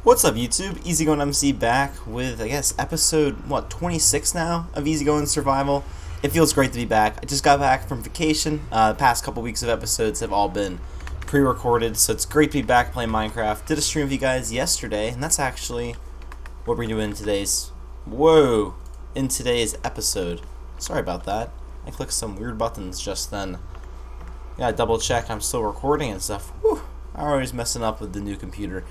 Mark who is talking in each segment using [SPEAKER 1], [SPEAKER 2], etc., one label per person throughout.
[SPEAKER 1] What's up YouTube? EasyGoingMC back with, I guess, episode, 26 now of EasyGoing Survival. It feels great to be back. I just got back from vacation. The past couple weeks of episodes have all been pre-recorded, so it's great to be back playing Minecraft. Did a stream with you guys yesterday, and that's actually what we're doing in today's episode. Sorry about that. I clicked some weird buttons just then. Gotta double check I'm still recording and stuff. Whew, I'm always messing up with the new computer.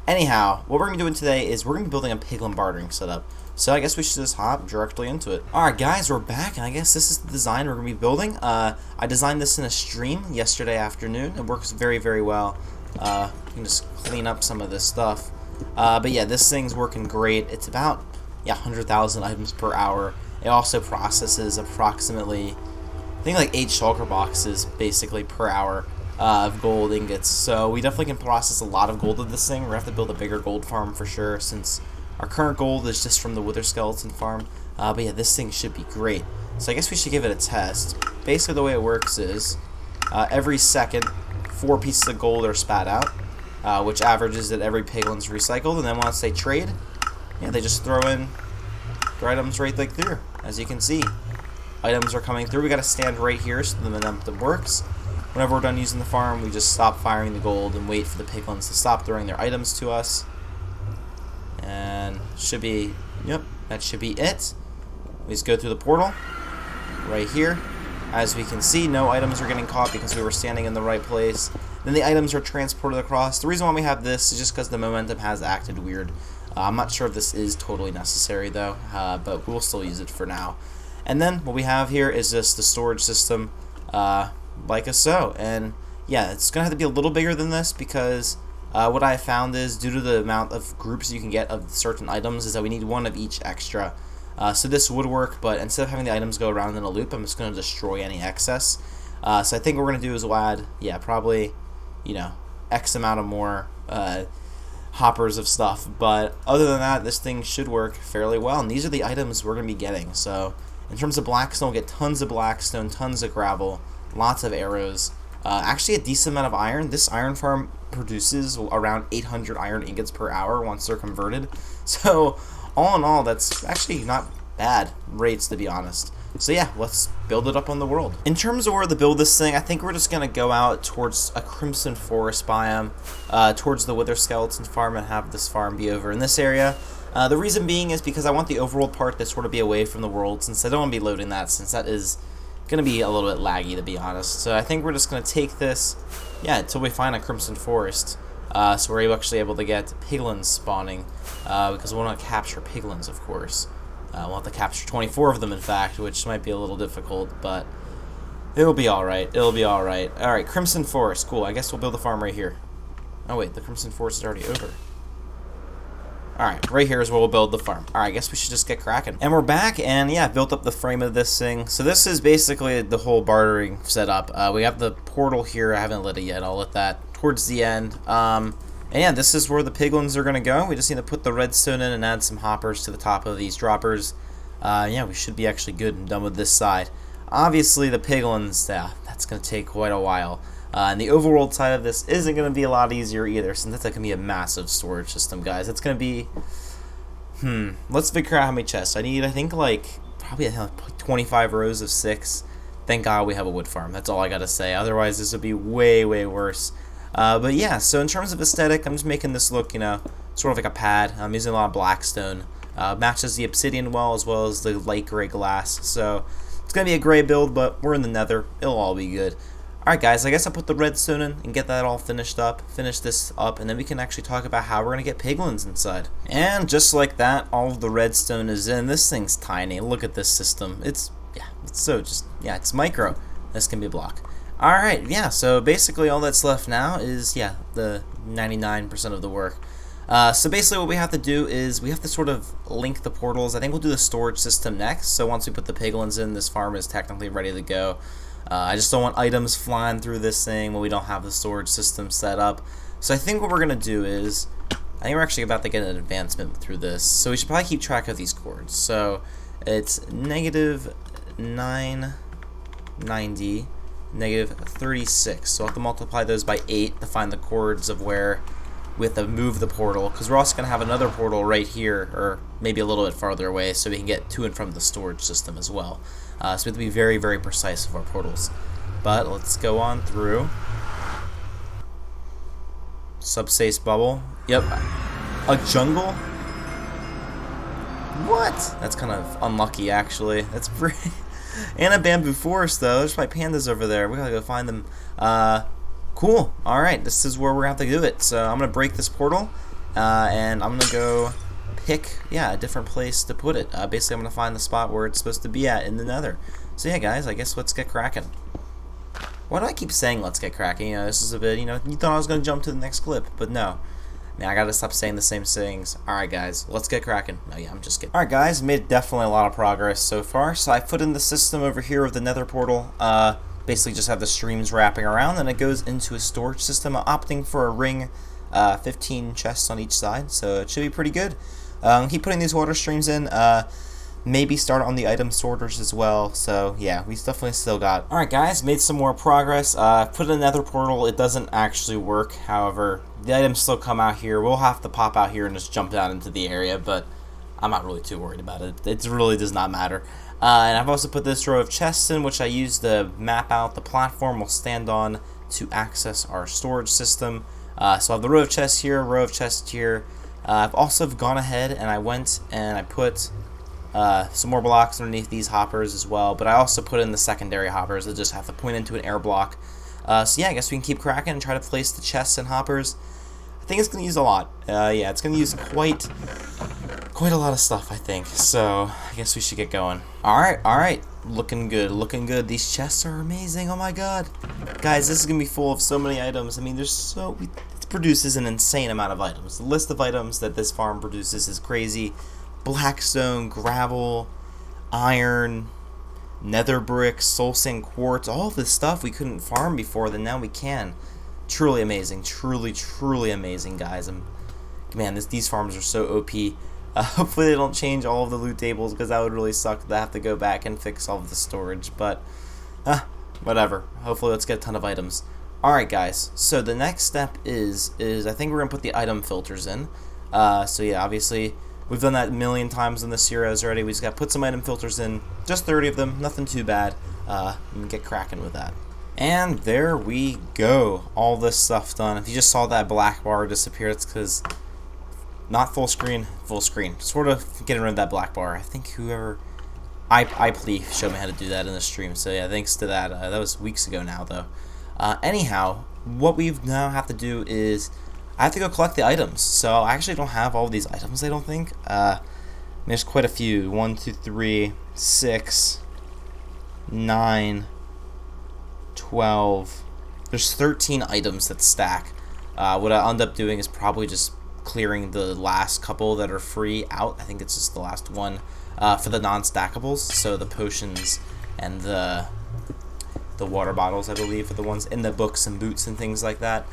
[SPEAKER 1] Anyhow, what we're going to be doing today is we're going to be building a Piglin Bartering setup. So I guess we should just hop directly into it. Alright guys, we're back, and I guess this is the design we're going to be building. I designed this in a stream yesterday afternoon. It works very, very well. You can just clean up some of this stuff. But yeah, this thing's working great. It's about 100,000 items per hour. It also processes approximately, I think, like 8 shulker boxes basically per hour. Of gold ingots, so we definitely can process a lot of gold with this thing. We're going to have to build a bigger gold farm for sure, since our current gold is just from the wither skeleton farm. But yeah, this thing should be great. So I guess we should give it a test. Basically the way it works is, every second, 4 pieces of gold are spat out, which averages that every piglin's recycled, and then once they trade, they just throw in their items right like through. As you can see, items are coming through. We got to stand right here so the momentum works. Whenever we're done using the farm, we just stop firing the gold and wait for the piglins to stop throwing their items to us. And should be, that should be it. We just go through the portal right here. As we can see, no items are getting caught because we were standing in the right place. Then the items are transported across. The reason why we have this is just because the momentum has acted weird. I'm not sure if this is totally necessary though, but we'll still use it for now. And then what we have here is just the storage system. Like so, and yeah, it's gonna have to be a little bigger than this because what I found is, due to the amount of groups you can get of certain items, is that we need one of each extra. So this would work, but instead of having the items go around in a loop, I'm just gonna destroy any excess. So I think what we're gonna do is we'll add, probably, X amount of more hoppers of stuff. But other than that, this thing should work fairly well, and these are the items we're gonna be getting. So in terms of blackstone, we'll get tons of blackstone, tons of gravel, lots of arrows, actually a decent amount of iron. This iron farm produces around 800 iron ingots per hour once they're converted. So all in all, that's actually not bad rates, to be honest. So yeah, let's build it up on the world. In terms of where to build this thing, I think we're just going to go out towards a crimson forest biome, towards the wither skeleton farm, and have this farm be over in this area. The reason being is because I want the overworld part to sort of be away from the world, since I don't want to be loading that, since that is gonna be a little bit laggy, to be honest. So I think we're just gonna take this, until we find a crimson forest, so we're actually able to get piglins spawning, because we want to capture piglins, of course. We'll have to capture 24 of them, in fact, which might be a little difficult, but it'll be all right. It'll be all right. All right, crimson forest, cool. I guess we'll build a farm right here. Oh wait, the crimson forest is already over. Alright, right here is where we'll build the farm. Alright, I guess we should just get cracking. And we're back, and built up the frame of this thing. So this is basically the whole bartering setup. We have the portal here. I haven't lit it yet. I'll let that towards the end. And this is where the piglins are going to go. We just need to put the redstone in and add some hoppers to the top of these droppers. We should be actually good and done with this side. Obviously, the piglins, that's going to take quite a while. And the overworld side of this isn't going to be a lot easier either, since that's going to be a massive storage system, guys. It's going to be, let's figure out how many chests. I need, I think, probably 25 rows of 6. Thank God we have a wood farm. That's all I got to say. Otherwise, this would be way, way worse. But yeah, so in terms of aesthetic, I'm just making this look, sort of like a pad. I'm using a lot of blackstone. Matches the obsidian well as the light gray glass. So it's going to be a gray build, but we're in the nether. It'll all be good. Alright guys, I guess I'll put the redstone in and get that all finished up, finish this up, and then we can actually talk about how we're going to get piglins inside. And just like that, all of the redstone is in. This thing's tiny. Look at this system. It's it's micro. This can be a block. Alright, so basically all that's left now is, the 99% of the work. So basically what we have to do is we have to sort of link the portals. I think we'll do the storage system next. So once we put the piglins in, this farm is technically ready to go. I just don't want items flying through this thing when we don't have the storage system set up. So I think what we're going to do is, I think we're actually about to get an advancement through this. So we should probably keep track of these cords. So it's negative 990, negative 36. So I'll have to multiply those by 8 to find the cords of where we have to move the portal, because we're also going to have another portal right here, or maybe a little bit farther away, so we can get to and from the storage system as well. So we have to be very, very precise with our portals. But let's go on through. Subspace bubble. Yep. A jungle? What? That's kind of unlucky, actually. That's pretty... And a bamboo forest, though. There's my pandas over there. We gotta go find them. Cool. Alright, this is where we're gonna have to do it. So I'm gonna break this portal, and I'm gonna go pick, a different place to put it. Basically, I'm gonna find the spot where it's supposed to be at in the nether. So yeah, guys, I guess let's get cracking. Why do I keep saying let's get cracking? You know, this is a bit, you thought I was gonna jump to the next clip, but no. Man, I gotta stop saying the same things. Alright, guys, let's get cracking. No, yeah, I'm just kidding. Alright, guys, made definitely a lot of progress so far. So I put in the system over here of the nether portal. Basically just have the streams wrapping around, and it goes into a storage system. I'm opting for a ring, 15 chests on each side, so it should be pretty good. Keep putting these water streams in. Maybe start on the item sorters as well. So yeah, we definitely still got. Alright, guys, made some more progress. Put in another portal. It doesn't actually work. However, the items still come out here. We'll have to pop out here and just jump out into the area, but I'm not really too worried about it. It really does not matter. And I've also put this row of chests in, which I use to map out the platform we'll stand on to access our storage system. So I have the row of chests here, row of chests here. I've also gone ahead and I went and I put some more blocks underneath these hoppers as well, but I also put in the secondary hoppers that just have to point into an air block. So yeah, I guess we can keep cracking and try to place the chests and hoppers. I think it's going to use a lot. Yeah, it's going to use quite a lot of stuff, I think. So I guess we should get going. Alright. Looking good. These chests are amazing. Oh my god. Guys, this is going to be full of so many items. I mean, it produces an insane amount of items. The list of items that this farm produces is crazy. Blackstone, gravel, iron, nether bricks, soul sand quartz, all of this stuff we couldn't farm before, then now we can. Truly amazing. Truly amazing, guys. Man, these farms are so OP. Hopefully they don't change all of the loot tables, because that would really suck to have to go back and fix all of the storage, but whatever. Hopefully let's get a ton of items. Alright, guys, so the next step is I think we're going to put the item filters in. So yeah, obviously we've done that a million times in this series already. We just got to put some item filters in, just 30 of them, nothing too bad, and get cracking with that. And there we go, all this stuff done. If you just saw that black bar disappear, it's because not full screen, full screen. Sort of getting rid of that black bar. I think whoever iPlea showed me how to do that in the stream. So yeah, thanks to that. That was weeks ago now, though. Anyhow, what we now have to do is I have to go collect the items. So I actually don't have all of these items, I don't think. There's quite a few. 1, 2, 3, 6, 9, 12. There's 13 items that stack. What I end up doing is probably just clearing the last couple that are free out. I think it's just the last one for the non-stackables. So the potions and the water bottles, I believe, are the ones in the books and boots and things like that.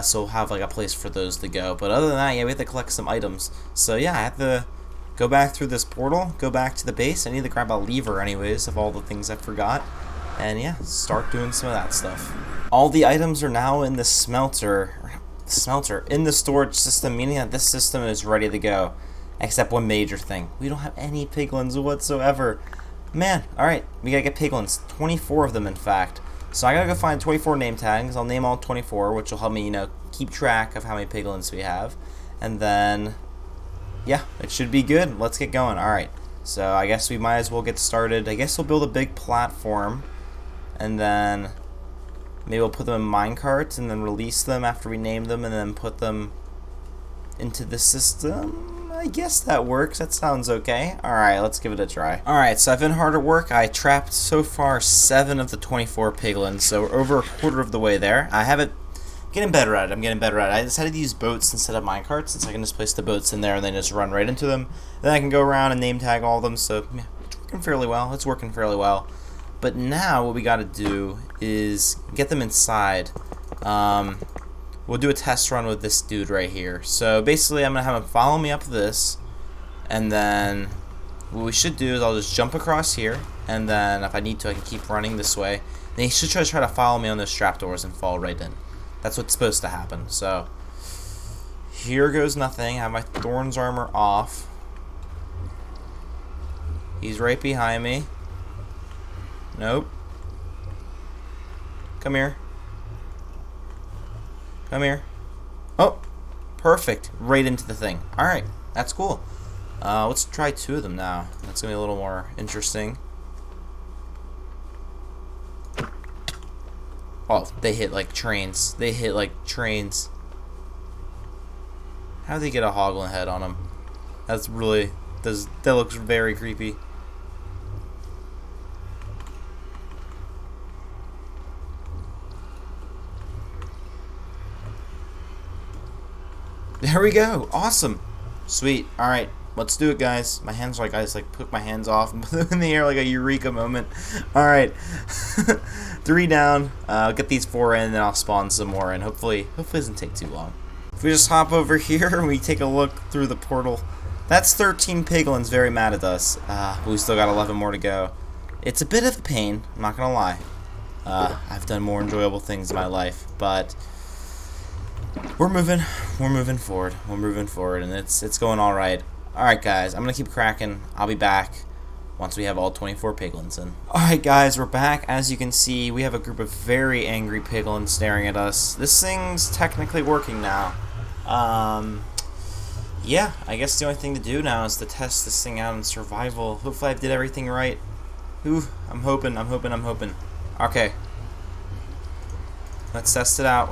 [SPEAKER 1] So we'll have like a place for those to go. But other than that, yeah, we have to collect some items. So yeah, I have to go back through this portal, go back to the base. I need to grab a lever anyways of all the things I forgot. And yeah, start doing some of that stuff. All the items are now in the smelter in the storage system, meaning that this system is ready to go. Except one major thing. We don't have any piglins whatsoever. Man, alright, we gotta get piglins. 24 of them, in fact. So I gotta go find 24 name tags. I'll name all 24, which will help me, keep track of how many piglins we have. And then, yeah, it should be good. Let's get going. Alright, so I guess we might as well get started. I guess we'll build a big platform. And then maybe we'll put them in minecarts and then release them after we name them and then put them into the system. I guess that works. That sounds okay. Alright, let's give it a try. Alright, so I've been hard at work. I trapped so far 7 of the 24 piglins, so we're over a quarter of the way there. I have it getting better at it. I'm getting better at it. I decided to use boats instead of minecarts, since I can just place the boats in there and then just run right into them. Then I can go around and name tag all of them, so yeah, it's working fairly well. It's working fairly well. But now what we gotta do is get them inside. We'll do a test run with this dude right here. So basically I'm gonna have him follow me up this, and then what we should do is I'll just jump across here, and then if I need to I can keep running this way. Then he should try to follow me on those trapdoors and fall right in. That's what's supposed to happen. So here goes nothing. I have my Thorns armor off. He's right behind me. Nope. Come here. Come here. Oh, perfect. Right into the thing. Alright, that's cool. Let's try 2 of them now. That's going to be a little more interesting. Oh, they hit like trains. They hit like trains. How did they get a hoggling head on them? That's really... that looks very creepy. There we go. Awesome. Sweet. Alright. Let's do it, guys. My hands are like, I just like put my hands off and put them in the air like a eureka moment. Alright. 3 down. Get these 4 in, and then I'll spawn some more, and hopefully it doesn't take too long. If we just hop over here and we take a look through the portal, that's 13 piglins very mad at us. We still got 11 more to go. It's a bit of a pain, I'm not gonna lie. I've done more enjoyable things in my life, but we're moving forward. We're moving forward, and it's going all right. All right, guys, I'm gonna keep cracking. I'll be back once we have all 24 piglins in. All right, guys, we're back. As you can see, we have a group of very angry piglins staring at us. This thing's technically working now. Yeah, I guess the only thing to do now is to test this thing out in survival. Hopefully, I did everything right. Ooh, I'm hoping. Okay, let's test it out.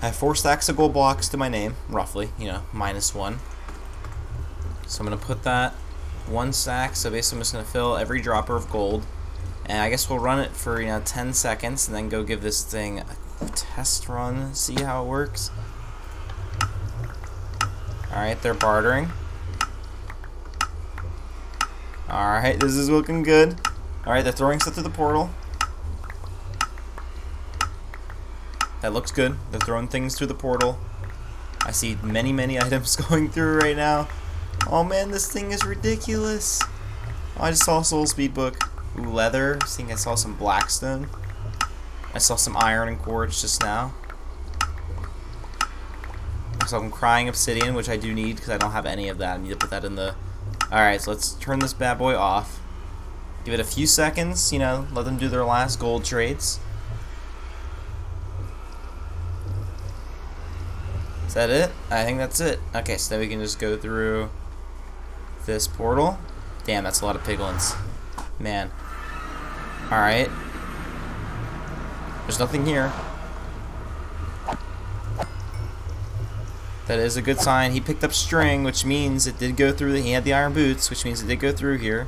[SPEAKER 1] I have 4 stacks of gold blocks to my name, roughly, you know, -1. So I'm going to put that 1 stack, so basically I'm just going to fill every dropper of gold. And I guess we'll run it for, 10 seconds and then go give this thing a test run, see how it works. Alright, they're bartering. Alright, this is looking good. Alright, they're throwing stuff through the portal. That looks good. They're throwing things through the portal. I see many, many items going through right now. Oh man, this thing is ridiculous. Oh, I just saw a soul speed book. Ooh, leather. I think I saw some blackstone. I saw some iron and quartz just now. I saw some crying obsidian, which I do need because I don't have any of that. I need to put that in the... Alright, so let's turn this bad boy off. Give it a few seconds, let them do their last gold trades. Is that it? I think that's it. Okay, so then we can just go through this portal. Damn, that's a lot of piglins. Man. Alright. There's nothing here. That is a good sign. He picked up string, which means it did go through. He had the iron boots, which means it did go through here.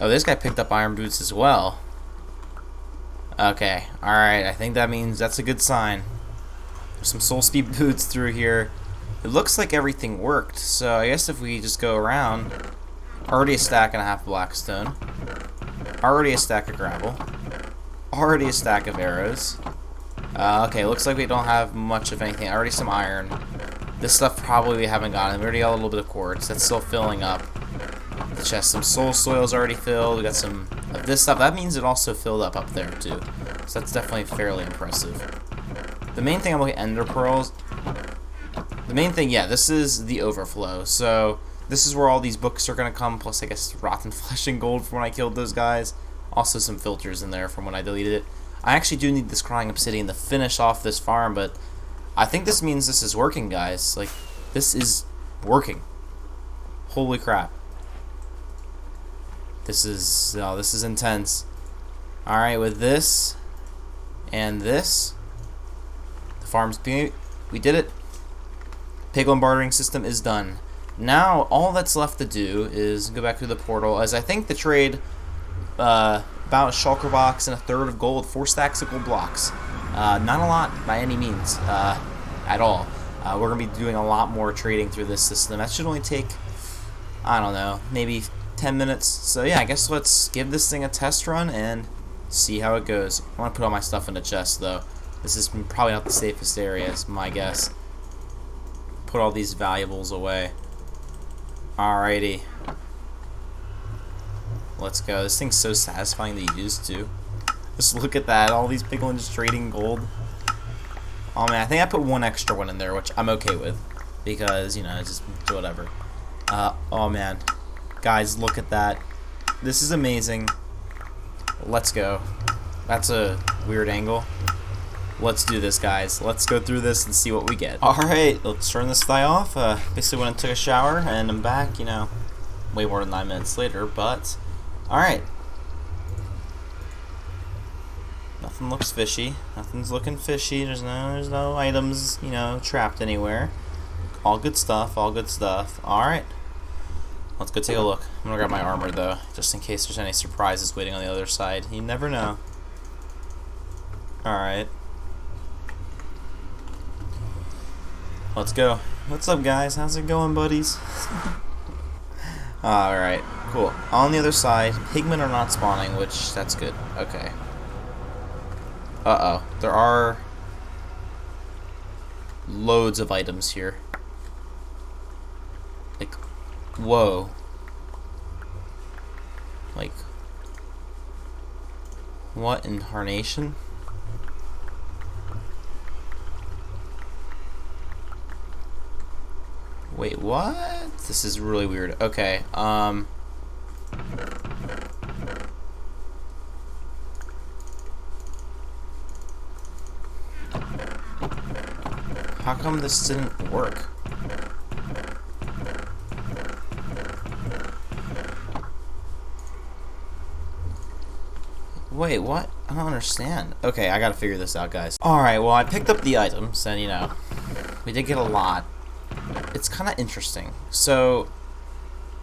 [SPEAKER 1] Oh, this guy picked up iron boots as well. Okay, alright, I think that means that's a good sign. There's some soul speed boots through here. It looks like everything worked, so I guess if we just go around, already a stack and a half blackstone, already a stack of gravel, already a stack of arrows. Okay, looks like we don't have much of anything. Already some iron. This stuff probably we haven't gotten. We already got a little bit of quartz. That's still filling up. The chest, some soul soil's already filled. We got some of this stuff. That means it also filled up there too. So that's definitely fairly impressive. The main thing I'm looking at ender pearls. The main thing, yeah, this is the overflow. So this is where all these books are gonna come. Plus, I guess rotten flesh and gold from when I killed those guys. Also some filters in there from when I deleted it. I actually do need this crying obsidian to finish off this farm, but I think this means this is working, guys. Like, this is working. Holy crap. This is intense. Alright, with this and this, the farm's being, we did it. Piglin bartering system is done. Now, all that's left to do is go back through the portal, as I think the trade, about a shulker box and a third of gold, 4 stacks of gold blocks. Not a lot by any means, at all. We're going to be doing a lot more trading through this system. That should only take, I don't know, maybe 10 minutes. So yeah, I guess let's give this thing a test run and see how it goes. I want to put all my stuff in the chest though. This is probably not the safest area, is my guess. Put all these valuables away. Alrighty. Let's go. This thing's so satisfying to use too. Just look at that. All these piglins trading gold. Oh man, I think I put one extra one in there, which I'm okay with. Because, you know, it's just whatever. Oh man. Guys, look at that. This is amazing. Let's go. That's a weird angle. Let's do this, guys. Let's go through this and see what we get. Alright, let's turn this guy off. Basically went and took a shower, and I'm back, you know, way more than 9 minutes later, but alright. Nothing looks fishy. Nothing's looking fishy. There's no items, you know, trapped anywhere. All good stuff, all good stuff. Alright. Let's go take a look. I'm gonna grab my armor though, just in case there's any surprises waiting on the other side. You never know. Alright. Let's go. What's up, guys? How's it going, buddies? Alright, cool. On the other side, pigmen are not spawning, which, that's good. Okay. Uh-oh. There are loads of items here. Like, whoa. Like, what in tarnation? Wait, what? This is really weird. Okay, how come this didn't work? Wait, what? I don't understand. Okay, I gotta figure this out, guys. Alright, well, I picked up the items, and, you know, we did get a lot. It's kind of interesting. So,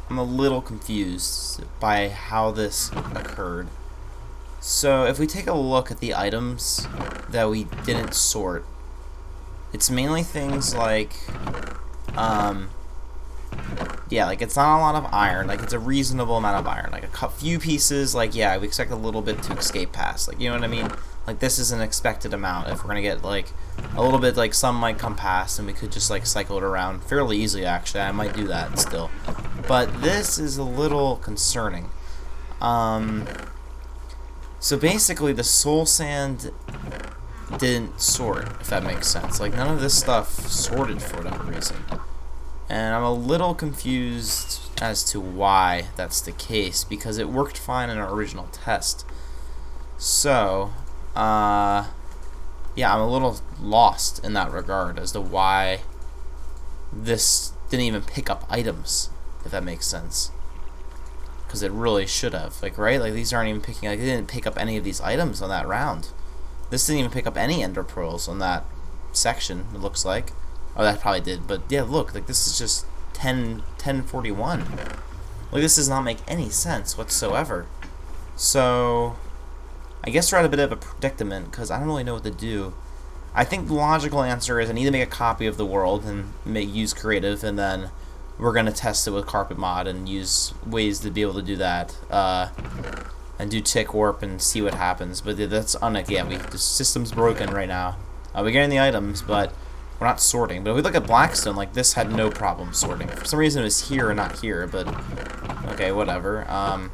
[SPEAKER 1] I'm a little confused by how this occurred. So, if we take a look at the items that we didn't sort, it's mainly things like, yeah, like it's not a lot of iron, like it's a reasonable amount of iron, like a few pieces, like yeah, we expect a little bit to escape past, like, you know what I mean? Like this is an expected amount. If we're gonna get like a little bit, like some might come past and we could just like cycle it around fairly easily. Actually, I might do that still, but this is a little concerning. So basically the soul sand didn't sort, if that makes sense. Like none of this stuff sorted for whatever reason. And I'm a little confused as to why that's the case, because it worked fine in our original test. So, yeah, I'm a little lost in that regard as to why this didn't even pick up items, if that makes sense. Because it really should have, like, right? Like, these aren't even picking, like, it didn't pick up any of these items on that round. This didn't even pick up any ender pearls on that section, it looks like. Oh, that probably did, but yeah, look, like this is just 1041. Like this does not make any sense whatsoever. So, I guess we're at a bit of a predicament because I don't really know what to do. I think the logical answer is I need to make a copy of the world and use creative, and then we're gonna test it with carpet mod and use ways to be able to do that, and do tick warp and see what happens. But that's yeah, the system's broken right now. We're getting the items, but we're not sorting. But if we look at Blackstone, like this had no problem sorting. For some reason it was here and not here, but okay, whatever. And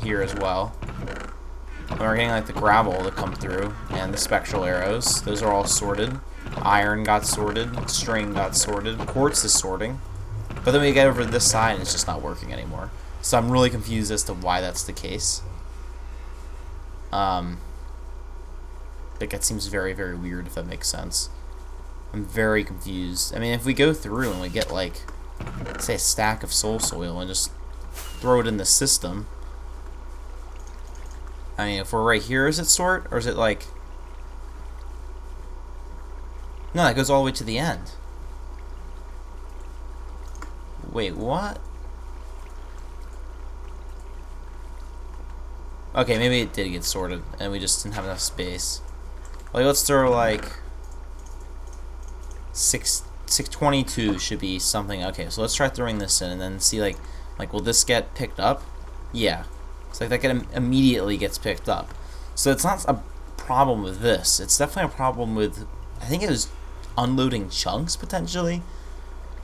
[SPEAKER 1] here as well. And we're getting like the gravel to come through and the spectral arrows. Those are all sorted. Iron got sorted. String got sorted. Quartz is sorting. But then we get over to this side and it's just not working anymore. So I'm really confused as to why that's the case. Like that seems very, very weird, if that makes sense. I'm very confused. I mean, if we go through and we get, like, say a stack of soul soil and just throw it in the system. I mean, if we're right here, is it sort? Or is it, like... No, that goes all the way to the end. Wait, what? Okay, maybe it did get sorted, and we just didn't have enough space. Like, let's throw, like... 622 should be something. Okay, so let's try throwing this in and then see like will this get picked up? Yeah, it's like that immediately gets picked up. So it's not a problem with this. It's definitely a problem with, I think it was unloading chunks potentially.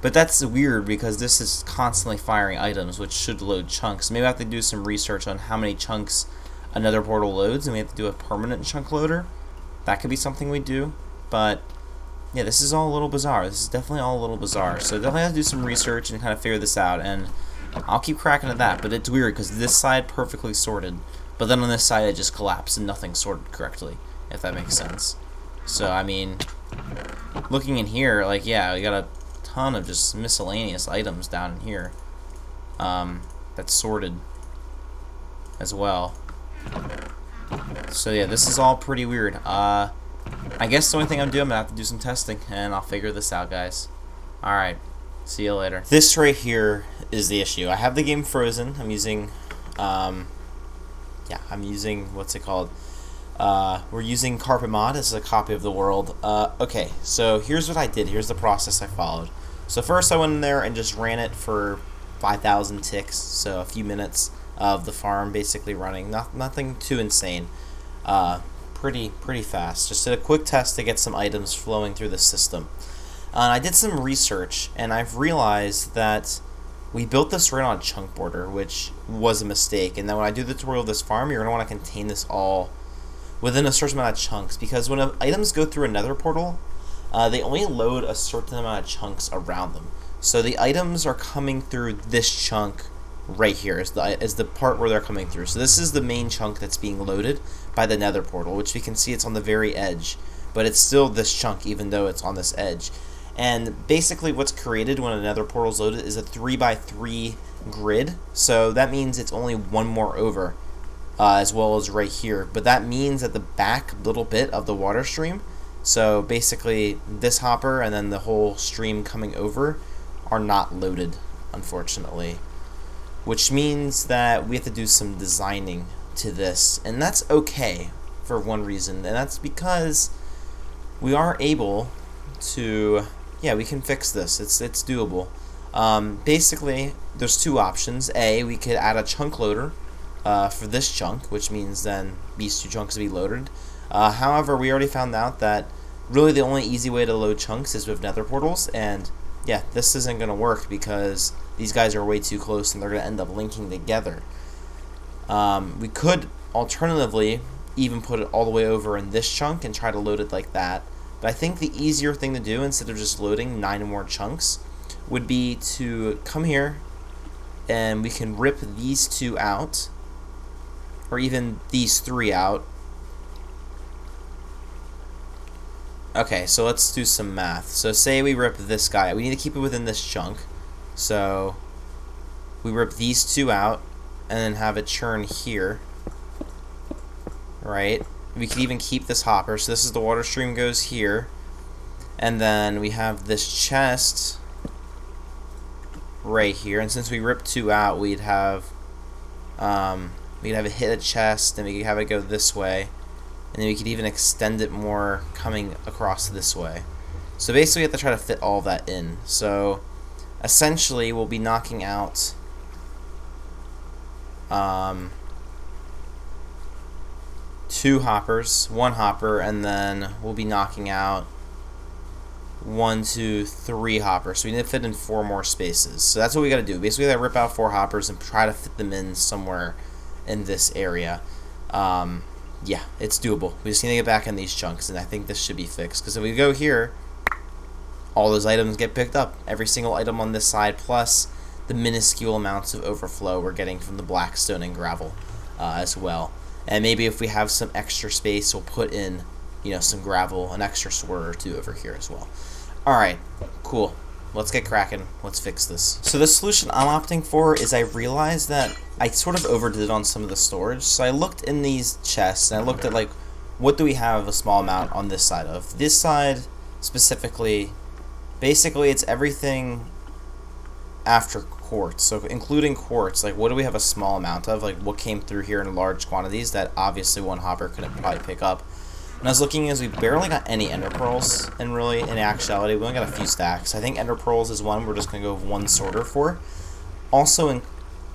[SPEAKER 1] But that's weird because this is constantly firing items which should load chunks. Maybe I have to do some research on how many chunks another portal loads and we have to do a permanent chunk loader. That could be something we do, but yeah, this is all a little bizarre. This is definitely all a little bizarre. So definitely have to do some research and kind of figure this out, and I'll keep cracking at that. But it's weird because this side perfectly sorted, but then on this side it just collapsed and nothing sorted correctly, if that makes sense. So I mean, looking in here, like, yeah, we got a ton of just miscellaneous items down in here. That's sorted as well. So yeah, this is all pretty weird. I guess the only thing I'm doing, I'm gonna have to do some testing, and I'll figure this out, guys. Alright, see you later. This right here is the issue. I have the game frozen. I'm using, I'm using, what's it called? We're using Carpet Mod. This is a copy of the world. Okay, so here's what I did. Here's the process I followed. So first I went in there and just ran it for 5,000 ticks, so a few minutes of the farm basically running. Nothing too insane. Pretty fast. Just did a quick test to get some items flowing through the system. I did some research, and I've realized that we built this right on a chunk border, which was a mistake. And then when I do the tutorial of this farm, you're going to want to contain this all within a certain amount of chunks, because when items go through another portal, they only load a certain amount of chunks around them. So the items are coming through this chunk right here is the part where they're coming through. So this is the main chunk that's being loaded by the nether portal, which we can see it's on the very edge, but it's still this chunk even though it's on this edge. And basically what's created when a nether portal is loaded is a 3x3 grid, so that means it's only one more over, as well as right here. But that means that the back little bit of the water stream, so basically this hopper and then the whole stream coming over, are not loaded, unfortunately. Which means that we have to do some designing to this, and that's okay for one reason, and that's because we are able to, yeah, we can fix this. It's doable. Basically, there's two options. A, we could add a chunk loader for this chunk, which means then these two chunks will be loaded. However, we already found out that really the only easy way to load chunks is with nether portals, and yeah, this isn't going to work because these guys are way too close and they're going to end up linking together. We could alternatively even put it all the way over in this chunk and try to load it like that. But I think the easier thing to do, instead of just loading 9 more chunks, would be to come here and we can rip these two out, or even these 3 out. Okay, so let's do some math. So say we rip this guy. We need to keep it within this chunk. So we rip these 2 out and then have it churn here. Right? We could even keep this hopper. So this is the water stream goes here. And then we have this chest right here. And since we ripped 2 out, we'd have it hit a chest, and we could have it go this way. And then we could even extend it more coming across this way. So basically we have to try to fit all that in. So essentially we'll be knocking out 2 hoppers, 1 hopper, and then we'll be knocking out 1, 2, 3 hoppers. So we need to fit in 4 more spaces. So that's what we got to do. Basically we got to rip out 4 hoppers and try to fit them in somewhere in this area. Yeah, it's doable. We just need to get back in these chunks, and I think this should be fixed. Because if we go here, all those items get picked up. Every single item on this side, plus the minuscule amounts of overflow we're getting from the blackstone and gravel as well. And maybe if we have some extra space, we'll put in, you know, some gravel, an extra sword or 2 over here as well. Alright, cool. Let's get cracking. Let's fix this. So the solution I'm opting for is I realized that I sort of overdid it on some of the storage. So I looked in these chests and I looked at, like, what do we have a small amount on this side of? This side specifically, basically it's everything after quartz. So including quartz, like, what do we have a small amount of? Like, what came through here in large quantities that obviously 1 hopper couldn't probably pick up. And I was looking as we barely got any ender pearls, and really, in actuality, we only got a few stacks. I think ender pearls is one we're just going to go with 1 sorter for. Also,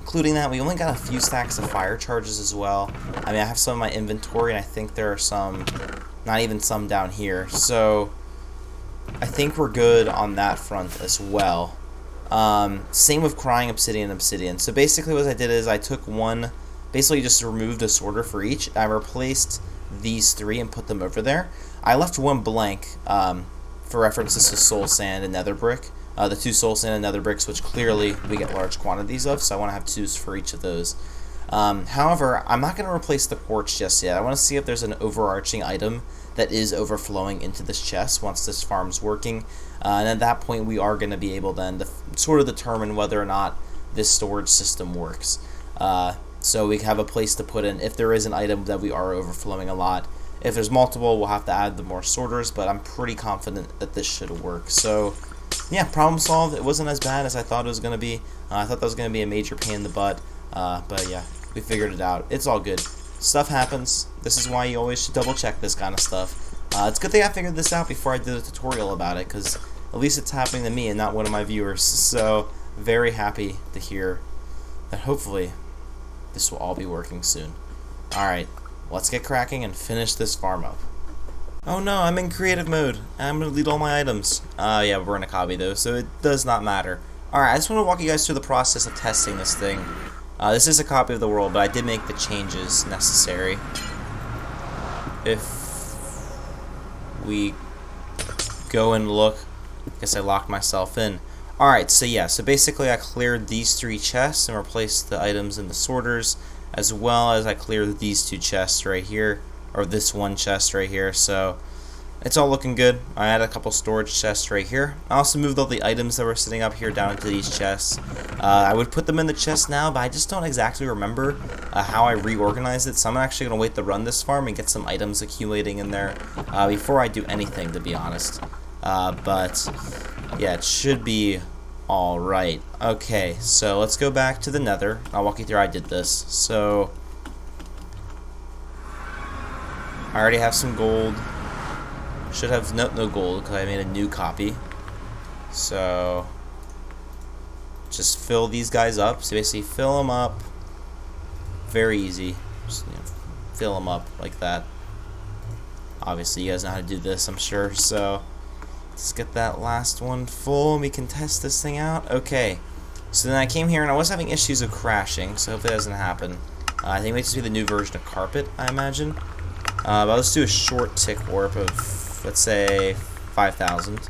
[SPEAKER 1] including that, we only got a few stacks of fire charges as well. I mean, I have some in my inventory, and I think there are some, not even some down here. So, I think we're good on that front as well. Same with crying obsidian. So basically what I did is I took 1 basically just removed a sorter for each. I replaced these 3 and put them over there. I left one blank for reference. This is soul sand and nether brick. The 2 soul sand and nether bricks, which clearly we get large quantities of, so I want to have 2s for each of those. However, I'm not going to replace the quartz just yet. I want to see if there's an overarching item that is overflowing into this chest once this farm's working. And at that point, we are going to be able then to sort of determine whether or not this storage system works. So we have a place to put in if there is an item that we are overflowing a lot. If there's multiple, we'll have to add the more sorters, but I'm pretty confident that this should work. So yeah, problem solved. It wasn't as bad as I thought it was going to be. I thought that was going to be a major pain in the butt, but yeah, we figured it out. It's all good. Stuff happens. This is why you always should double check this kind of stuff. It's a good thing I figured this out before I did a tutorial about it, because at least it's happening to me and not one of my viewers. So very happy to hear that hopefully this will all be working soon. Alright, let's get cracking and finish this farm up. Oh no, I'm in creative mode. I'm going to delete all my items. Yeah, we're in a copy though, so it does not matter. Alright, I just want to walk you guys through the process of testing this thing. This is a copy of the world, but I did make the changes necessary. If we go and look, I guess I locked myself in. Alright, so yeah, so basically I cleared these 3 chests and replaced the items in the sorters, as well as I cleared these 2 chests right here, or this 1 chest right here, so it's all looking good. I added a couple storage chests right here. I also moved all the items that were sitting up here down into these chests. I would put them in the chest now, but I just don't exactly remember how I reorganized it, so I'm actually going to wait to run this farm and get some items accumulating in there before I do anything, to be honest. But yeah, it should be alright. Okay, so let's go back to the nether. I'll walk you through how I did this. So I already have some gold. Should have no gold because I made a new copy. So just fill these guys up. So basically fill them up. Very easy. Just, fill them up like that. Obviously you guys know how to do this, I'm sure. So let's get that last one full and we can test this thing out. Okay. So then I came here and I was having issues of crashing, so hopefully that doesn't happen. I think it might just be the new version of carpet, I imagine. But let's do a short tick warp of, let's say, 5,000.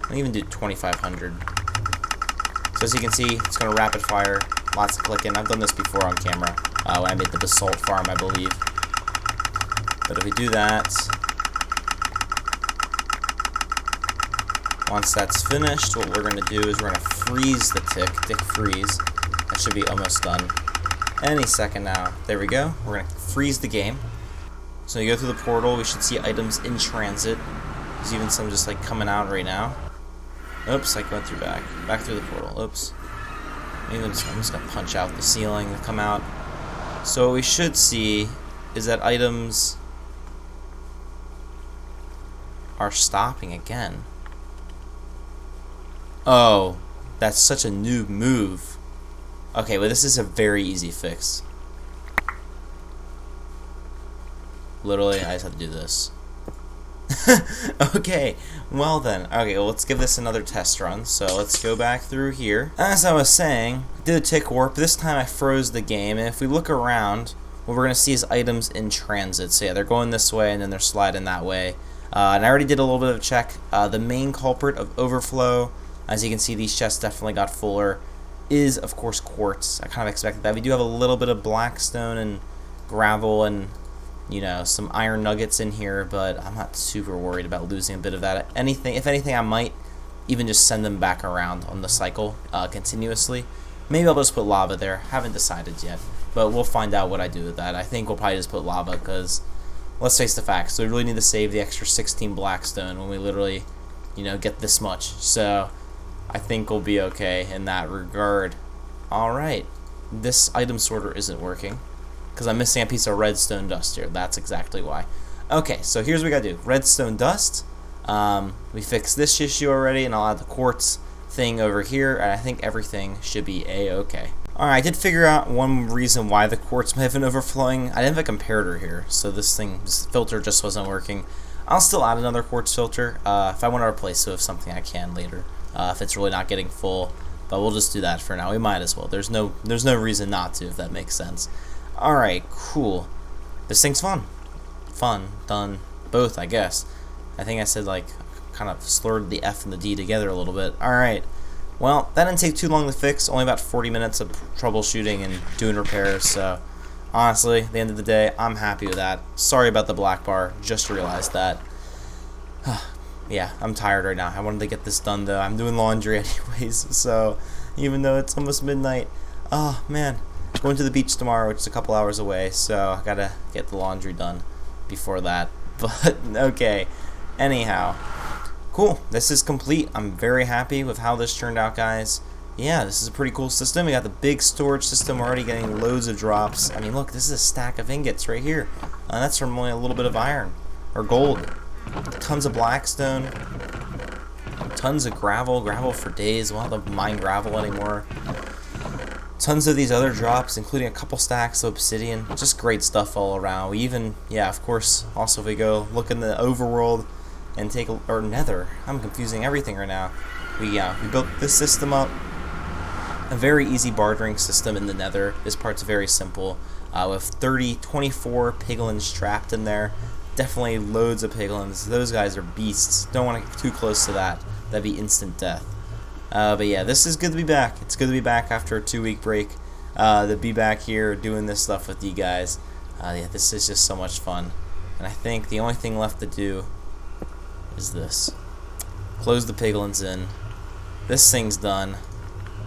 [SPEAKER 1] I'll even do 2,500. So as you can see, it's going to rapid fire. Lots of clicking. I've done this before on camera when I made the basalt farm, I believe. But if we do that, once that's finished, what we're going to do is we're going to freeze the tick freeze. That should be almost done any second now. There we go. We're going to freeze the game. So you go through the portal, we should see items in transit. There's even some just like coming out right now. Oops, I went through back through the portal. Oops. I'm just gonna punch out the ceiling to come out. So what we should see is that items are stopping again. Oh, that's such a noob move. Okay, well this is a very easy fix. Literally, I just have to do this. Okay, well then. Okay, well let's give this another test run. So let's go back through here. As I was saying, I did a tick warp. This time I froze the game, and if we look around, what we're going to see is items in transit. So yeah, they're going this way, and then they're sliding that way. And I already did a little bit of a check. The main culprit of overflow, as you can see, these chests definitely got fuller, is of course quartz. I kind of expected that. We do have a little bit of blackstone and gravel and some iron nuggets in here, but I'm not super worried about losing a bit of that. If anything, I might even just send them back around on the cycle continuously. Maybe I'll just put lava there. Haven't decided yet, but we'll find out what I do with that. I think we'll probably just put lava because, let's face the facts, we really need to save the extra 16 blackstone when we literally, get this much. So I think we'll be okay in that regard. Alright, this item sorter isn't working because I'm missing a piece of redstone dust here. That's exactly why. Okay, so here's what we gotta do. Redstone dust. We fixed this issue already, and I'll add the quartz thing over here, and I think everything should be a-okay. Alright, I did figure out one reason why the quartz may have been overflowing. I didn't have a comparator here, so this filter just wasn't working. I'll still add another quartz filter if I want to replace it with something I can later, if it's really not getting full. But we'll just do that for now. We might as well. There's no reason not to, if that makes sense. Alright, cool. This thing's fun. Fun, done, both, I guess. I think I said, like, kind of slurred the F and the D together a little bit. Alright. Well, that didn't take too long to fix. Only about 40 minutes of troubleshooting and doing repairs, so honestly, at the end of the day, I'm happy with that. Sorry about the black bar. Just realized that. Yeah, I'm tired right now. I wanted to get this done, though. I'm doing laundry anyways, so even though it's almost midnight, oh, man. Going to the beach tomorrow, which is a couple hours away, so I gotta get the laundry done before that. But, okay. Anyhow. Cool. This is complete. I'm very happy with how this turned out, guys. Yeah, this is a pretty cool system. We got the big storage system. We're already getting loads of drops. I mean, look, this is a stack of ingots right here. That's from only a little bit of iron. Or gold. Tons of blackstone. Tons of gravel. Gravel for days. We'll have to mine gravel anymore. Tons of these other drops, including a couple stacks of obsidian. Just great stuff all around. We even, yeah, of course, also if we go look in the overworld and take a, or nether. I'm confusing everything right now. We built this system up. A very easy bartering system in the nether. This part's very simple. With 24 piglins trapped in there. Definitely loads of piglins. Those guys are beasts. Don't want to get too close to that. That'd be instant death. But yeah, this is good to be back. It's good to be back after a 2-week break. To be back here doing this stuff with you guys. Yeah, this is just so much fun. And I think the only thing left to do is this. Close the piglins in. This thing's done.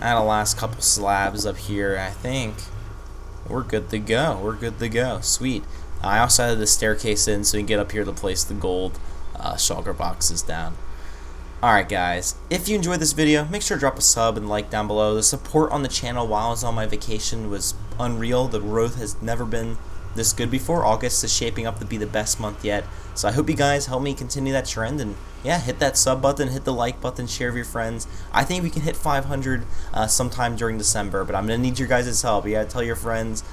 [SPEAKER 1] Add a last couple slabs up here. I think we're good to go. We're good to go. Sweet. I also added the staircase in so we can get up here to place the gold shulker boxes down. Alright guys, if you enjoyed this video, make sure to drop a sub and like down below. The support on the channel while I was on my vacation was unreal. The growth has never been this good before. August is shaping up to be the best month yet. So I hope you guys help me continue that trend, and yeah, hit that sub button, hit the like button, share with your friends. I think we can hit 500 sometime during December, but I'm going to need your guys' help. You got to tell your friends,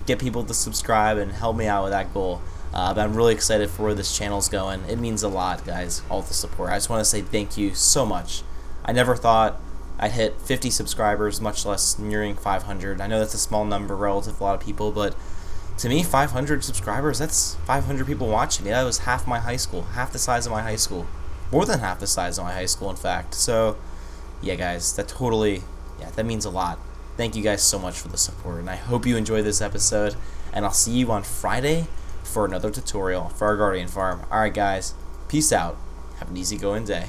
[SPEAKER 1] get people to subscribe and help me out with that goal. But I'm really excited for where this channel's going. It means a lot, guys, all the support. I just want to say thank you so much. I never thought I'd hit 50 subscribers, much less nearing 500. I know that's a small number relative to a lot of people, but to me, 500 subscribers, that's 500 people watching me. That was half my high school, half the size of my high school. More than half the size of my high school, in fact. So, yeah, guys, that means a lot. Thank you guys so much for the support, and I hope you enjoyed this episode, and I'll see you on Friday for another tutorial for our Guardian farm. Alright, guys, peace out. Have an easygoing day.